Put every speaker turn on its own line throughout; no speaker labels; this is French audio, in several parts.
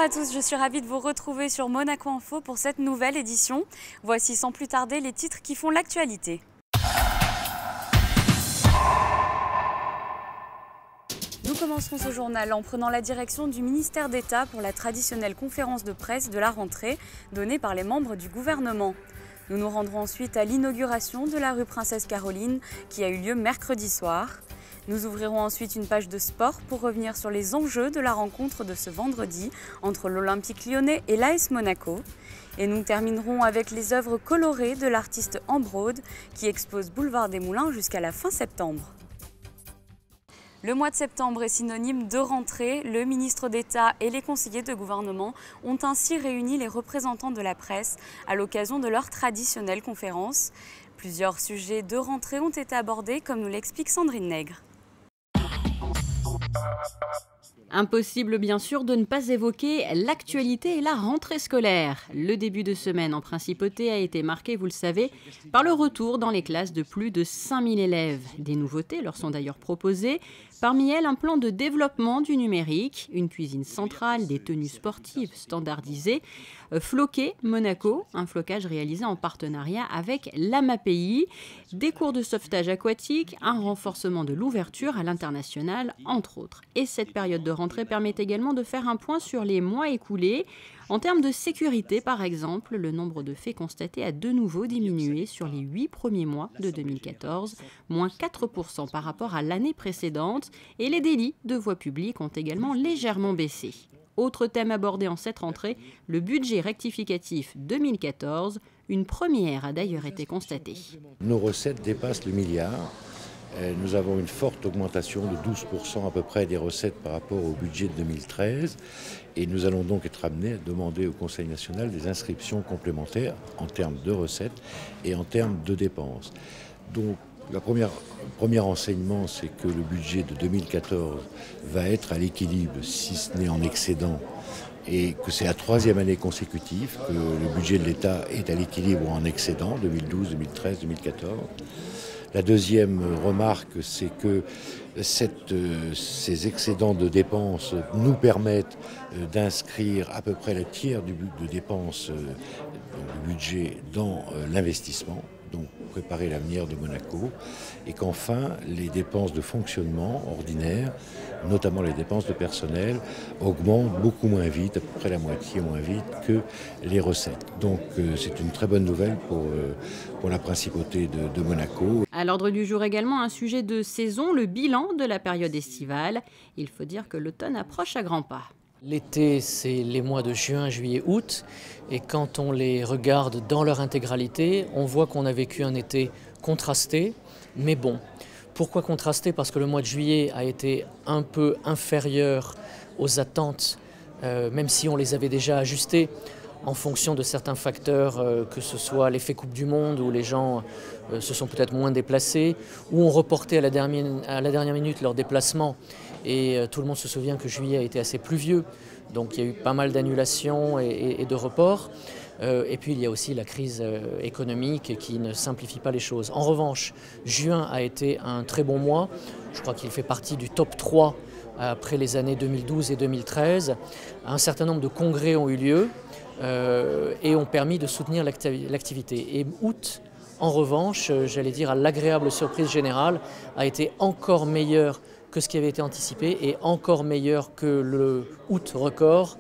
à tous, je suis ravie de vous retrouver sur Monaco Info pour cette nouvelle édition. Voici sans plus tarder les titres qui font l'actualité. Nous commencerons ce journal en prenant la direction du ministère d'État pour la traditionnelle conférence de presse de la rentrée donnée par les membres du gouvernement. Nous nous rendrons ensuite à l'inauguration de la rue Princesse Caroline qui a eu lieu mercredi soir. Nous ouvrirons ensuite une page de sport pour revenir sur les enjeux de la rencontre de ce vendredi entre l'Olympique lyonnais et l'AS Monaco. Et nous terminerons avec les œuvres colorées de l'artiste Ambrode qui expose Boulevard des Moulins jusqu'à la fin septembre. Le mois de septembre est synonyme de rentrée. Le ministre d'État et les conseillers de gouvernement ont ainsi réuni les représentants de la presse à l'occasion de leur traditionnelle conférence. Plusieurs sujets de rentrée ont été abordés, comme nous l'explique Sandrine Nègre.
Impossible bien sûr de ne pas évoquer l'actualité et la rentrée scolaire. Le début de semaine en principauté a été marqué, vous le savez, par le retour dans les classes de plus de 5000 élèves. Des nouveautés leur sont d'ailleurs proposées. Parmi elles, un plan de développement du numérique, une cuisine centrale, des tenues sportives standardisées, Floqué Monaco, un flocage réalisé en partenariat avec l'AMAPI, des cours de sauvetage aquatique, un renforcement de l'ouverture à l'international, entre autres. Et cette période de rentrée permet également de faire un point sur les mois écoulés. En termes de sécurité, par exemple, le nombre de faits constatés a de nouveau diminué sur les 8 premiers mois de 2014, moins 4% par rapport à l'année précédente, et les délits de voie publique ont également légèrement baissé. Autre thème abordé en cette rentrée, le budget rectificatif 2014. Une première a d'ailleurs été constatée.
Nos recettes dépassent le milliard. Nous avons une forte augmentation de 12% à peu près des recettes par rapport au budget de 2013. Et nous allons donc être amenés à demander au Conseil national des inscriptions complémentaires en termes de recettes et en termes de dépenses. Donc, le premier enseignement, c'est que le budget de 2014 va être à l'équilibre, si ce n'est en excédent, et que c'est la troisième année consécutive que le budget de l'État est à l'équilibre ou en excédent, 2012, 2013, 2014. La deuxième remarque, c'est que ces excédents de dépenses nous permettent d'inscrire à peu près le tiers de dépenses du budget dans l'investissement, donc préparer l'avenir de Monaco, et qu'enfin les dépenses de fonctionnement ordinaires, notamment les dépenses de personnel, augmentent beaucoup moins vite, à peu près la moitié moins vite que les recettes. Donc c'est une très bonne nouvelle pour la principauté de Monaco.
À l'ordre du jour également un sujet de saison, le bilan de la période estivale. Il faut dire que l'automne approche à grands pas.
L'été, c'est les mois de juin, juillet, août. Et quand on les regarde dans leur intégralité, on voit qu'on a vécu un été contrasté, mais bon. Pourquoi contrasté? Parce que le mois de juillet a été un peu inférieur aux attentes, même si on les avait déjà ajustées en fonction de certains facteurs, que ce soit l'effet Coupe du Monde, où les gens se sont peut-être moins déplacés, ou ont reporté à la dernière minute leur déplacement. Et tout le monde se souvient que juillet a été assez pluvieux, donc il y a eu pas mal d'annulations et de reports. Et puis il y a aussi la crise économique qui ne simplifie pas les choses. En revanche, juin a été un très bon mois. Je crois qu'il fait partie du top 3 après les années 2012 et 2013. Un certain nombre de congrès ont eu lieu et ont permis de soutenir l'activité. Et août, en revanche, j'allais dire à l'agréable surprise générale, a été encore meilleur que ce qui avait été anticipé et encore meilleur que le août record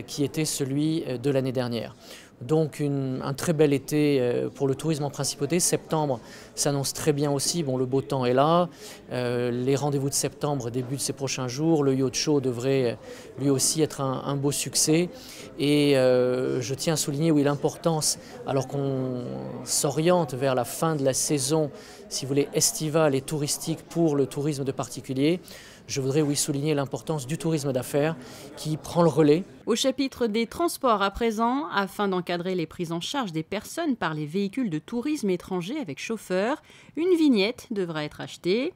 qui était celui de l'année dernière. Donc un très bel été pour le tourisme en principauté. Septembre s'annonce très bien aussi. Bon, le beau temps est là. Les rendez-vous de septembre débutent ces prochains jours. Le yacht show devrait lui aussi être un beau succès. Et je tiens à souligner l'importance, alors qu'on s'oriente vers la fin de la saison, si vous voulez, estivale et touristique pour le tourisme de particuliers, je voudrais souligner l'importance du tourisme d'affaires qui prend le relais.
Au chapitre des transports à présent, afin d'encadrer les prises en charge des personnes par les véhicules de tourisme étrangers avec chauffeur, une vignette devra être achetée.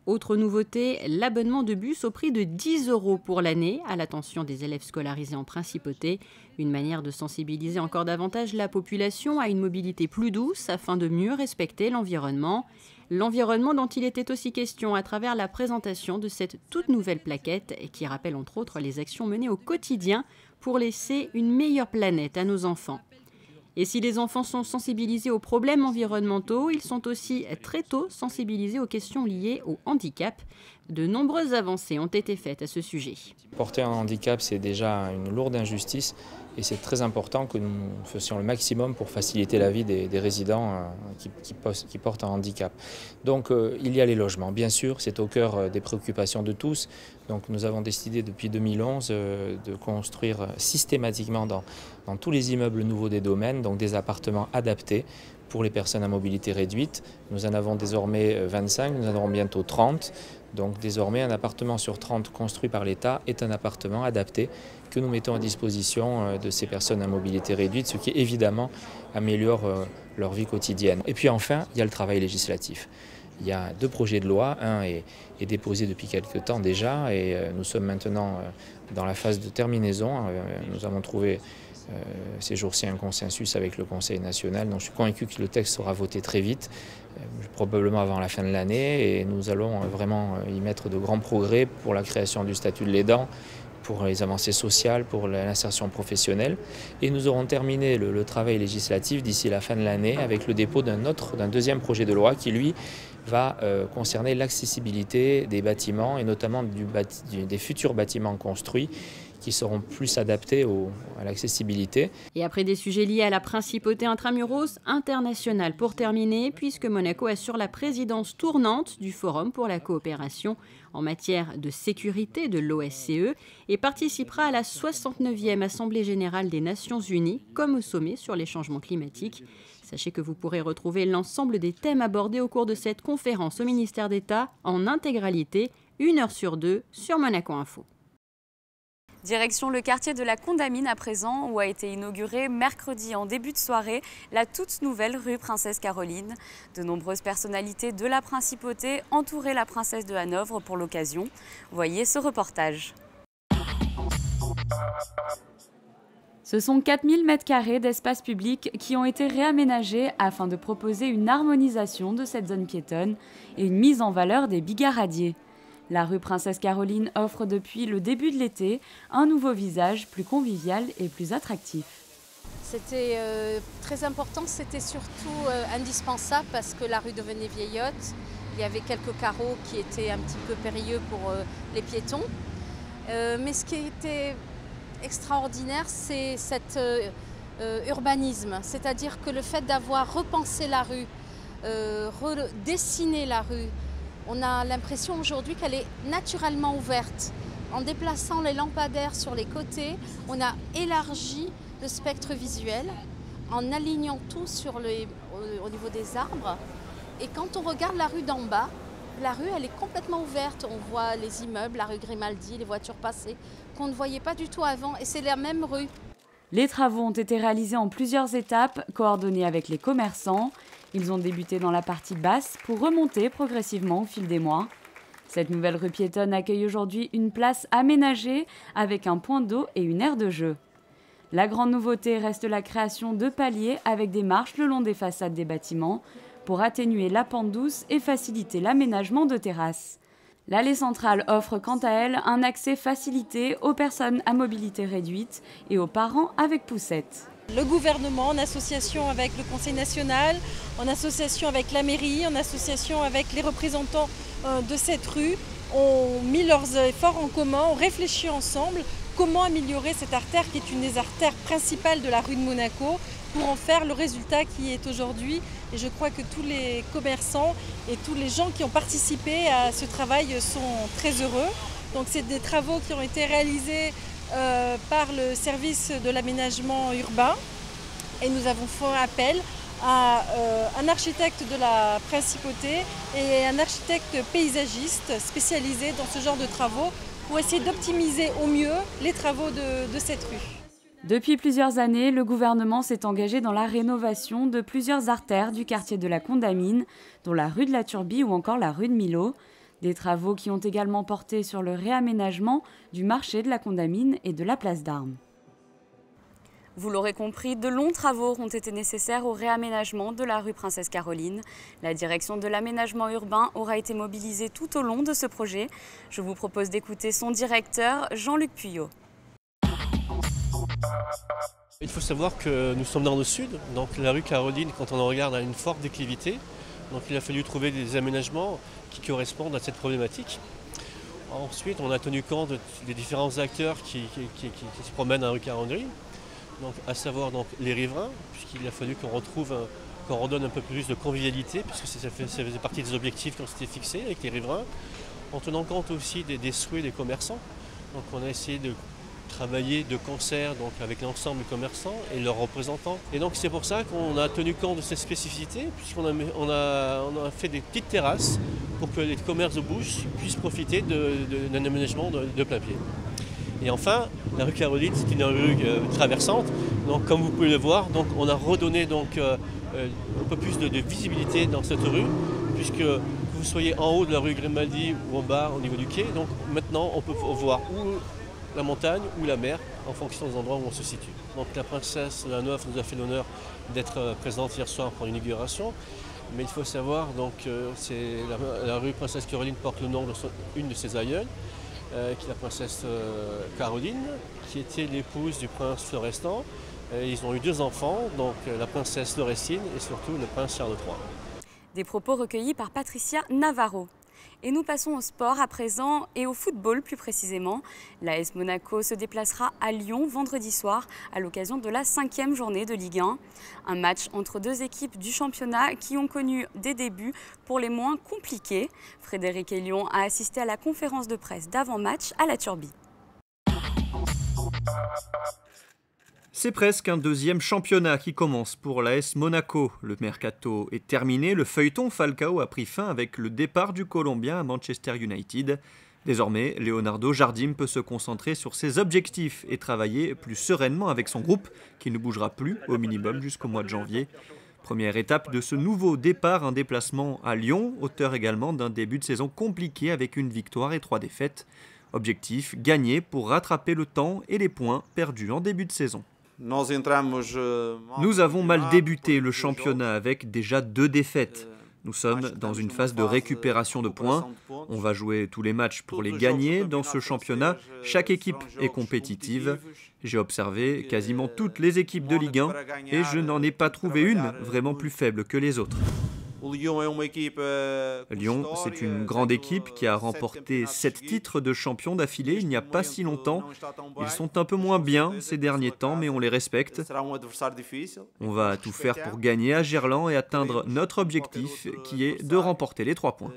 Autre nouveauté, l'abonnement de bus au prix de 10 € pour l'année à l'attention des élèves scolarisés en principauté. Une manière de sensibiliser encore davantage la population à une mobilité plus douce afin de mieux respecter l'environnement. L'environnement dont il était aussi question à travers la présentation de cette toute nouvelle plaquette qui rappelle entre autres les actions menées au quotidien pour laisser une meilleure planète à nos enfants. Et si les enfants sont sensibilisés aux problèmes environnementaux, ils sont aussi très tôt sensibilisés aux questions liées au handicap. De nombreuses avancées ont été faites à ce sujet.
Porter un handicap, c'est déjà une lourde injustice et c'est très important que nous fassions le maximum pour faciliter la vie des résidents qui portent un handicap. Donc il y a les logements, bien sûr, c'est au cœur des préoccupations de tous. Donc nous avons décidé depuis 2011 de construire systématiquement dans tous les immeubles nouveaux des domaines, donc des appartements adaptés pour les personnes à mobilité réduite. Nous en avons désormais 25, nous en aurons bientôt 30. Donc désormais, un appartement sur 30 construit par l'État est un appartement adapté que nous mettons à disposition de ces personnes à mobilité réduite, ce qui évidemment améliore leur vie quotidienne. Et puis enfin, il y a le travail législatif. Il y a 2 projets de loi, un est déposé depuis quelques temps déjà et nous sommes maintenant dans la phase de terminaison. Nous avons trouvé ces jours-ci un consensus avec le Conseil national, donc je suis convaincu que le texte sera voté très vite, probablement avant la fin de l'année, et nous allons vraiment y mettre de grands progrès pour la création du statut de l'aidant, pour les avancées sociales, pour l'insertion professionnelle. Et nous aurons terminé le travail législatif d'ici la fin de l'année avec le dépôt d'un deuxième projet de loi qui, lui, va concerner l'accessibilité des bâtiments et notamment des futurs bâtiments construits qui seront plus adaptés à l'accessibilité.
Et après des sujets liés à la principauté intramuros internationale pour terminer, puisque Monaco assure la présidence tournante du Forum pour la coopération en matière de sécurité de l'OSCE et participera à la 69e Assemblée générale des Nations Unies, comme au sommet sur les changements climatiques. Sachez que vous pourrez retrouver l'ensemble des thèmes abordés au cours de cette conférence au ministère d'État en intégralité, 1 heure sur 2 sur Monaco Info.
Direction le quartier de la Condamine à présent, où a été inaugurée mercredi en début de soirée la toute nouvelle rue Princesse Caroline. De nombreuses personnalités de la principauté entouraient la princesse de Hanovre pour l'occasion. Voyez ce reportage. Ce sont 4000 m² d'espace public qui ont été réaménagés afin de proposer une harmonisation de cette zone piétonne et une mise en valeur des bigaradiers. La rue Princesse Caroline offre depuis le début de l'été un nouveau visage plus convivial et plus attractif.
C'était très important, c'était surtout indispensable parce que la rue devenait vieillotte. Il y avait quelques carreaux qui étaient un petit peu périlleux pour les piétons. Mais ce qui était extraordinaire, c'est cet urbanisme. C'est-à-dire que le fait d'avoir repensé la rue, redessiné la rue, on a l'impression aujourd'hui qu'elle est naturellement ouverte. En déplaçant les lampadaires sur les côtés, on a élargi le spectre visuel en alignant tout au niveau des arbres. Et quand on regarde la rue d'en bas, la rue elle est complètement ouverte. On voit les immeubles, la rue Grimaldi, les voitures passées, qu'on ne voyait pas du tout avant. Et c'est la même rue.
Les travaux ont été réalisés en plusieurs étapes, coordonnés avec les commerçants. Ils ont débuté dans la partie basse pour remonter progressivement au fil des mois. Cette nouvelle rue piétonne accueille aujourd'hui une place aménagée avec un point d'eau et une aire de jeu. La grande nouveauté reste la création de paliers avec des marches le long des façades des bâtiments pour atténuer la pente douce et faciliter l'aménagement de terrasses. L'allée centrale offre quant à elle un accès facilité aux personnes à mobilité réduite et aux parents avec poussette.
Le gouvernement, en association avec le Conseil national, en association avec la mairie, en association avec les représentants de cette rue, ont mis leurs efforts en commun, ont réfléchi ensemble comment améliorer cette artère qui est une des artères principales de la rue de Monaco pour en faire le résultat qui est aujourd'hui. Et je crois que tous les commerçants et tous les gens qui ont participé à ce travail sont très heureux. Donc c'est des travaux qui ont été réalisés par le service de l'aménagement urbain et nous avons fait appel à un architecte de la principauté et un architecte paysagiste spécialisé dans ce genre de travaux pour essayer d'optimiser au mieux les travaux de cette rue.
Depuis plusieurs années, le gouvernement s'est engagé dans la rénovation de plusieurs artères du quartier de la Condamine, dont la rue de la Turbie ou encore la rue de Millau. Des travaux qui ont également porté sur le réaménagement du marché de la Condamine et de la place d'Armes. Vous l'aurez compris, de longs travaux ont été nécessaires au réaménagement de la rue Princesse Caroline. La direction de l'aménagement urbain aura été mobilisée tout au long de ce projet. Je vous propose d'écouter son directeur, Jean-Luc Puyot.
Il faut savoir que nous sommes dans le sud, donc la rue Caroline, quand on en regarde, a une forte déclivité. Donc il a fallu trouver des aménagements qui correspondent à cette problématique. Ensuite, on a tenu compte des différents acteurs qui se promènent en rue Caroline, donc, à savoir donc, les riverains, puisqu'il a fallu qu'on redonne un peu plus de convivialité, puisque ça faisait partie des objectifs qu'on s'était fixés avec les riverains, en tenant compte aussi des souhaits des commerçants. Donc on a essayé de travailler de concert donc, avec l'ensemble des commerçants et leurs représentants. Et donc c'est pour ça qu'on a tenu compte de ces spécificités, puisqu'on a fait des petites terrasses pour que les commerces de bouche puissent profiter d'un aménagement de plein pied. Et enfin, la rue Caroline, c'est une rue traversante. Donc comme vous pouvez le voir, donc, on a redonné donc, un peu plus de visibilité dans cette rue, puisque que vous soyez en haut de la rue Grimaldi ou en bas au niveau du quai, donc maintenant on peut voir où la montagne ou la mer, en fonction des endroits où on se situe. Donc la princesse Louis nous a fait l'honneur d'être présente hier soir pour l'inauguration. Mais il faut savoir, donc, la rue Princesse Caroline porte le nom d'une de ses aïeules, qui est la princesse Caroline, qui était l'épouse du prince Florestan. Ils ont eu 2 enfants, donc la princesse Florestine et surtout le prince Charles III.
Des propos recueillis par Patricia Navarro. Et nous passons au sport à présent et au football plus précisément. L'AS Monaco se déplacera à Lyon vendredi soir à l'occasion de la 5e journée de Ligue 1. Un match entre 2 équipes du championnat qui ont connu des débuts pour les moins compliqués. Frédéric Elion a assisté à la conférence de presse d'avant-match à la Turbie.
C'est presque un 2e championnat qui commence pour l'AS Monaco. Le mercato est terminé, le feuilleton Falcao a pris fin avec le départ du Colombien à Manchester United. Désormais, Leonardo Jardim peut se concentrer sur ses objectifs et travailler plus sereinement avec son groupe, qui ne bougera plus au minimum jusqu'au mois de janvier. Première étape de ce nouveau départ, un déplacement à Lyon, auteur également d'un début de saison compliqué avec une victoire et 3 défaites. Objectif, gagner pour rattraper le temps et les points perdus en début de saison. Nous avons mal débuté le championnat avec déjà 2 défaites. Nous sommes dans une phase de récupération de points. On va jouer tous les matchs pour les gagner. Dans ce championnat, chaque équipe est compétitive. J'ai observé quasiment toutes les équipes de Ligue 1 et je n'en ai pas trouvé une vraiment plus faible que les autres. Lyon, c'est une grande équipe qui a remporté 7 titres de champion d'affilée il n'y a pas si longtemps. Ils sont un peu moins bien ces derniers temps, mais on les respecte. On va tout faire pour gagner à Gerland et atteindre notre objectif, qui est de remporter les 3 points.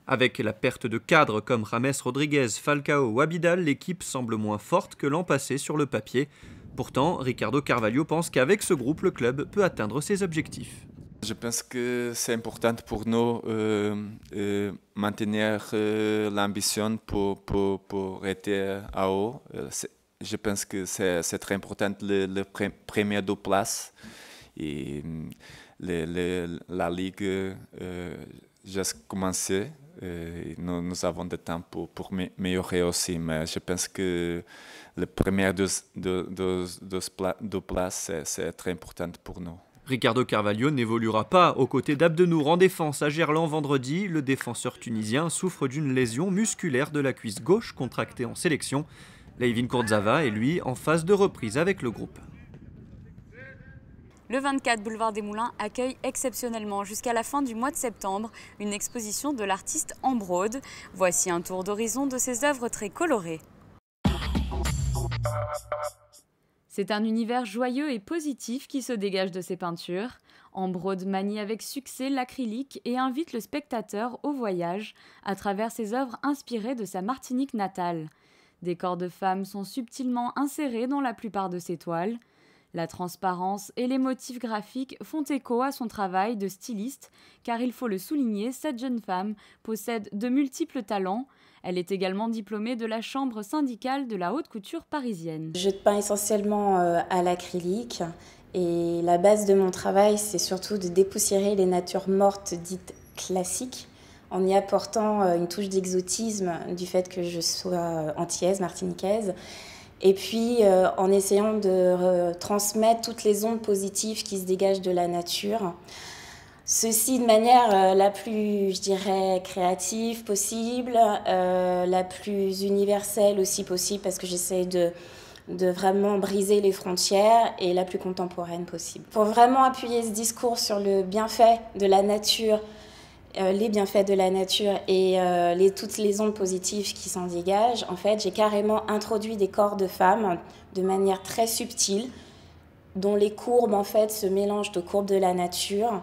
Avec la perte de cadres comme James Rodriguez, Falcao ou Abidal, l'équipe semble moins forte que l'an passé sur le papier. Pourtant, Ricardo Carvalho pense qu'avec ce groupe, le club peut atteindre ses objectifs.
Je pense que c'est important pour nous maintenir l'ambition pour être à haut. Je pense que c'est très important les premières 2 places. Et la Ligue juste commencé. Nous avons du temps pour améliorer aussi, mais je pense que les premières 2 places, c'est très important pour nous.
Ricardo Carvalho n'évoluera pas aux côtés d'Abdenour en défense à Gerland vendredi. Le défenseur tunisien souffre d'une lésion musculaire de la cuisse gauche contractée en sélection. Layvin Kurtzava est lui en phase de reprise avec le groupe.
Le 24 boulevard des Moulins accueille exceptionnellement jusqu'à la fin du mois de septembre une exposition de l'artiste Ambrode. Voici un tour d'horizon de ses œuvres très colorées. C'est un univers joyeux et positif qui se dégage de ses peintures. Ambrode manie avec succès l'acrylique et invite le spectateur au voyage à travers ses œuvres inspirées de sa Martinique natale. Des corps de femmes sont subtilement insérés dans la plupart de ses toiles. La transparence et les motifs graphiques font écho à son travail de styliste, car il faut le souligner, cette jeune femme possède de multiples talents. Elle est également diplômée de la chambre syndicale de la haute couture parisienne.
Je peins essentiellement à l'acrylique et la base de mon travail, c'est surtout de dépoussiérer les natures mortes dites classiques en y apportant une touche d'exotisme du fait que je sois antillaise, martiniquaise. Et puis en essayant de transmettre toutes les ondes positives qui se dégagent de la nature. Ceci de manière la plus, je dirais, créative possible, la plus universelle aussi possible, parce que j'essaie de vraiment briser les frontières, et la plus contemporaine possible. Pour vraiment appuyer ce discours sur le bienfait de la nature, les bienfaits de la nature et toutes les ondes positives qui s'en dégagent, en fait, j'ai carrément introduit des corps de femmes de manière très subtile, dont les courbes en fait se mélangent aux courbes de la nature.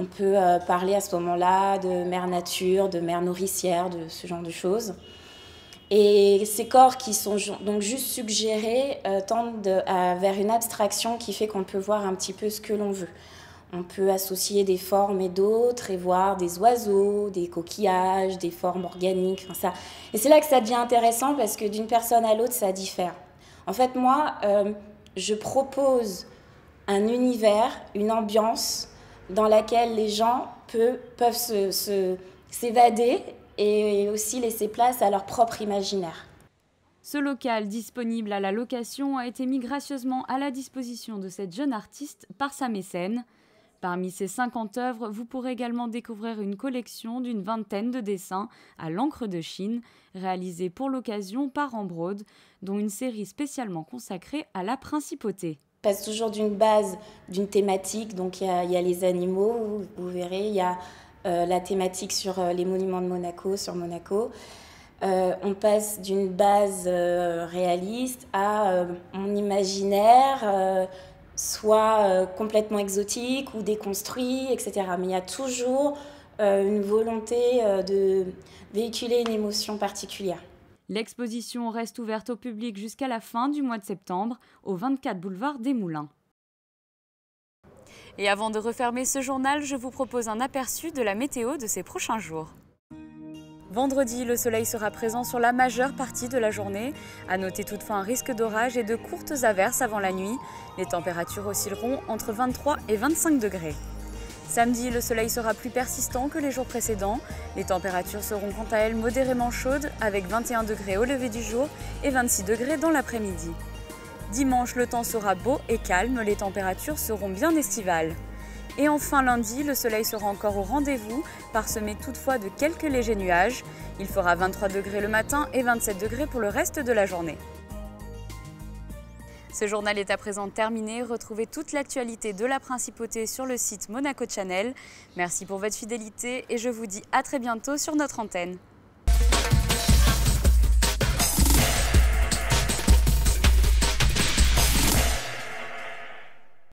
On peut parler à ce moment-là de mère nature, de mère nourricière, de ce genre de choses. Et ces corps qui sont donc juste suggérés tendent vers une abstraction qui fait qu'on peut voir un petit peu ce que l'on veut. On peut associer des formes et d'autres et voir des oiseaux, des coquillages, des formes organiques. Enfin ça. Et c'est là que ça devient intéressant parce que d'une personne à l'autre, ça diffère. En fait, moi, je propose un univers, une ambiance dans laquelle les gens peuvent s'évader et aussi laisser place à leur propre imaginaire.
Ce local disponible à la location a été mis gracieusement à la disposition de cette jeune artiste par sa mécène. Parmi ces 50 œuvres, vous pourrez également découvrir une collection d'une vingtaine de dessins à l'encre de Chine, réalisés pour l'occasion par Ambrode, dont une série spécialement consacrée à la principauté.
On passe toujours d'une base, d'une thématique, donc il y a les animaux, vous verrez, il y a la thématique sur les monuments de Monaco, sur Monaco. On passe d'une base réaliste à mon imaginaire, soit complètement exotique ou déconstruit, etc. Mais il y a toujours une volonté de véhiculer une émotion particulière.
L'exposition reste ouverte au public jusqu'à la fin du mois de septembre, au 24 boulevard des Moulins. Et avant de refermer ce journal, je vous propose un aperçu de la météo de ces prochains jours. Vendredi, le soleil sera présent sur la majeure partie de la journée. À noter toutefois un risque d'orage et de courtes averses avant la nuit. Les températures oscilleront entre 23 et 25 degrés. Samedi, le soleil sera plus persistant que les jours précédents. Les températures seront quant à elles modérément chaudes, avec 21 degrés au lever du jour et 26 degrés dans l'après-midi. Dimanche, le temps sera beau et calme, les températures seront bien estivales. Et enfin lundi, le soleil sera encore au rendez-vous, parsemé toutefois de quelques légers nuages. Il fera 23 degrés le matin et 27 degrés pour le reste de la journée. Ce journal est à présent terminé. Retrouvez toute l'actualité de la Principauté sur le site Monaco Channel. Merci pour votre fidélité et je vous dis à très bientôt sur notre antenne.